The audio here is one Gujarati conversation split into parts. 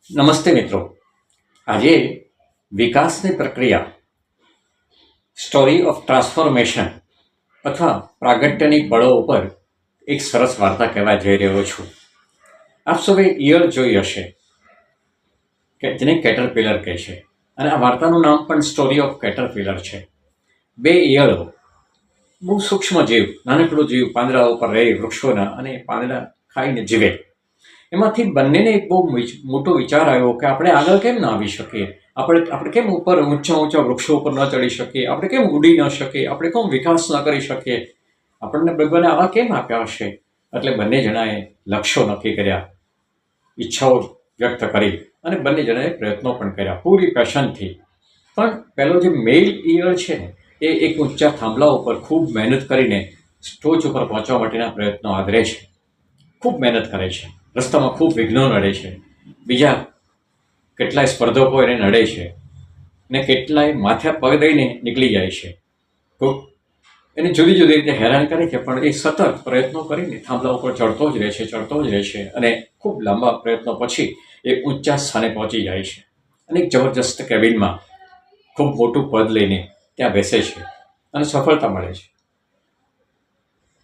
નમસ્તે મિત્રો. આજે વિકાસની પ્રક્રિયા, સ્ટોરી ઓફ ટ્રાન્સફોર્મેશન અથવા પ્રાગટ્યની બળો ઉપર એક સરસ વાર્તા કહેવા જઈ રહ્યો છું. આપ સૌએ ઈયળ જોઈ હશે કે જેને કેટરપિલર કહે છે, અને આ વાર્તાનું નામ પણ સ્ટોરી ઓફ કેટરપિલર છે. બે ઈયળો, બહુ સૂક્ષ્મ જીવ, નાનકડો જીવ, પાંદડા ઉપર રહે, વૃક્ષોના, અને પાંદડા ખાઈને જીવે. એમાંથી બંનેને એક બહુ મોટો વિચાર આવ્યો કે આપણે આગળ કેમ ના આવી શકીએ, આપણે કેમ ઉપર ઊંચા વૃક્ષો ઉપર ન ચડી શકીએ, આપણે કેમ ઉડી ન શકીએ, આપણે કેમ વિકાસ ન કરી શકીએ, આપણને ભગવાને આવા કેમ આપ્યા હશે. એટલે બંને જણાએ લક્ષ્યો નક્કી કર્યા, ઈચ્છાઓ વ્યક્ત કરી, અને બંને જણાએ પ્રયત્નો પણ કર્યા પૂરી પેશનથી. પણ પહેલો જે મેલ ઈયળ છે ને, એ એક ઊંચા થાંભલા ઉપર ખૂબ મહેનત કરીને ટોચ ઉપર પહોંચવા માટેના પ્રયત્નો આદરે છે, ખૂબ મહેનત કરે છે. રસ્તામાં ખૂબ વિઘ્નો નડે છે, બીજા કેટલાય સ્પર્ધકો એને નડે છે, ને કેટલાય માથે પગ દઈને નીકળી જાય છે. તો એને જુદી જુદી રીતે હેરાન કરે છે, પણ એ સતત પ્રયત્નો કરીને થાંભલા ઉપર ચડતો જ રહે છે, અને ખૂબ લાંબા પ્રયત્નો પછી એ ઊંચા સ્થાને પહોંચી જાય છે, અને એક જબરજસ્ત કેબિનમાં ખૂબ મોટું પદ લઈને ત્યાં બેસે છે, અને સફળતા મળે છે.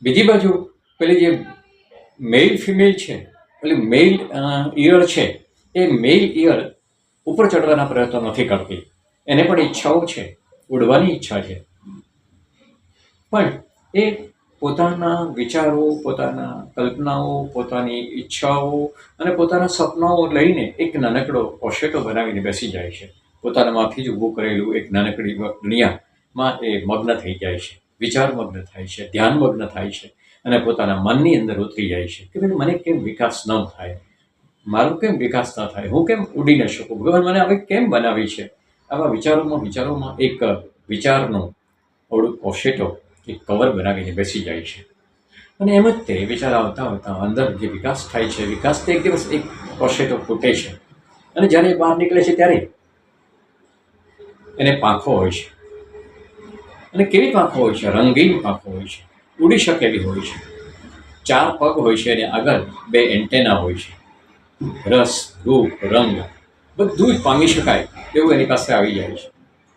બીજી બાજુ પેલી જે મેલ ફિમેલ છે, એટલે મેલ ઈયળ છે, એ મેલ ઈયળ ઉપર ચડવાના પ્રયત્નો નથી કરતી. એને પણ ઈચ્છાઓ છે, ઉડવાની ઈચ્છા છે, પણ એ પોતાના વિચારો, પોતાના કલ્પનાઓ, પોતાની ઈચ્છાઓ અને પોતાના સપનાઓ લઈને એક નાનકડો ઓશેટો બનાવીને બેસી જાય છે. પોતાનામાંથી જ ઊભું કરેલું એક નાનકડી દુનિયામાં એ મગ્ન થઈ જાય છે, વિચારમગ્ન થાય છે, ધ્યાનમગ્ન થાય છે, અને પોતાના મનની અંદર ઉતરી જાય છે કે ભાઈ, મને કેમ વિકાસ ન થાય, મારો કેમ વિકાસ ન થાય, હું કેમ ઉડી ન શકું, ભગવાન મને હવે કેમ બનાવી છે. આવા વિચારોમાં એક વિચારનો ઓશેટો, એક કવર બનાવીને બેસી જાય છે. અને એમ જ તે વિચાર આવતા અંદર જે વિકાસ થાય છે, વિકાસ એક દિવસ એક ઓશેટો ફૂટે છે, અને જ્યારે એ બહાર નીકળે છે ત્યારે એને પાંખો હોય છે. અને કેવી પાંખો હોય છે? રંગીન પાંખો હોય છે, ઉડી શકે એવી હોય છે. 4 પગ હોય છે, અને આગળ 2 એન્ટેના હોય છે. રસ, રૂપ, રંગ બધું જ પામી શકાય એવું એની પાસે આવી જાય છે.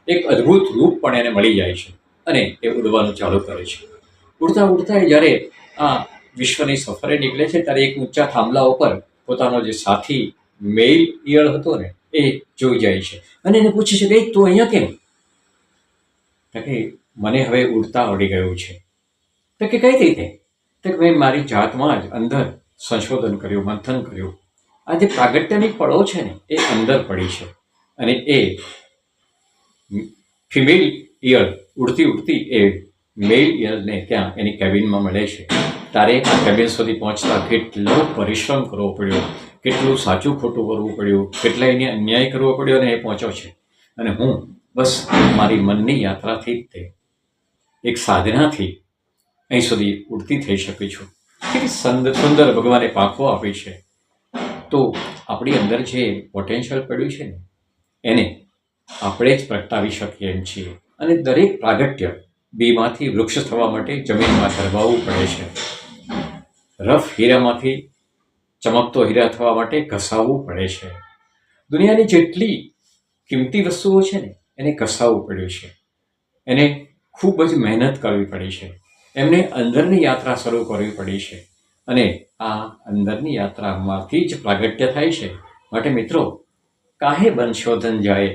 એક અદ્ભુત રૂપ પણ એને મળી જાય છે, અને એ ઉડવાનું ચાલુ કરે છે. ઉડતા જ્યારે આ વિશ્વની સફરે નીકળે છે, ત્યારે એક ઊંચા થાંભલા ઉપર પોતાનો જે સાથી મેલ ઈયળ હતો ને, એ જોઈ જાય છે, અને એને પૂછે છે કે તું અહીંયા કેમ? કે મને હવે ઉડતા આવડી ગયું છે. તો કે કઈ રીતે? તો મેં મારી જાતમાં જ અંદર સંશોધન કર્યું, મંથન કર્યું. આ જે પ્રાગટ્યની પળો છે ને, એ અંદર પડી છે, અને એ ફિમેલ ઈયળ ઉડતી એ મેલ ઈયળને ત્યાં એની કેબિનમાં મળે છે. તારે આ કેબિન સુધી પહોંચતા કેટલો પરિશ્રમ કરવો પડ્યો, કેટલું સાચું ખોટું કરવું પડ્યું, કેટલા એને અન્યાય કરવો પડ્યો, અને એ પહોંચ્યો છે. અને હું બસ મારી મનની યાત્રાથી જ તે એક સાધનાથી અહીં સુધી ઉડતી થઈ શકી છું. કેટલી સુંદર ભગવાને પાંખો આપી છે. તો આપણી અંદર જે પોટેન્શિયલ પડ્યું છે ને, એને આપણે જ પ્રગટાવી શકીએ એમ છીએ. અને દરેક પ્રાગટ્ય બીમાંથી વૃક્ષ થવા માટે જમીનમાં દરબાવવું પડે છે. રફ હીરામાંથી ચમકતો હીરા થવા માટે ઘસાવવું પડે છે. દુનિયાની જેટલી કિંમતી વસ્તુઓ છે ને, એને ઘસાવવું પડ્યું છે, એને ખૂબ જ મહેનત કરવી પડી છે, એમને અંદરની યાત્રા શરૂ કરવી પડી છે. અને આ અંદરની યાત્રામાંથી જ પ્રાગટ્ય થાય છે. માટે મિત્રો, કાહે બંશોધન જાય,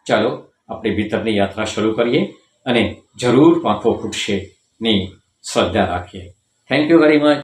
ચાલો આપણી ભીતરની યાત્રા શરૂ કરીએ, અને જરૂર પાંખો ફૂટશે ની શ્રદ્ધા રાખીએ. Thank you very much.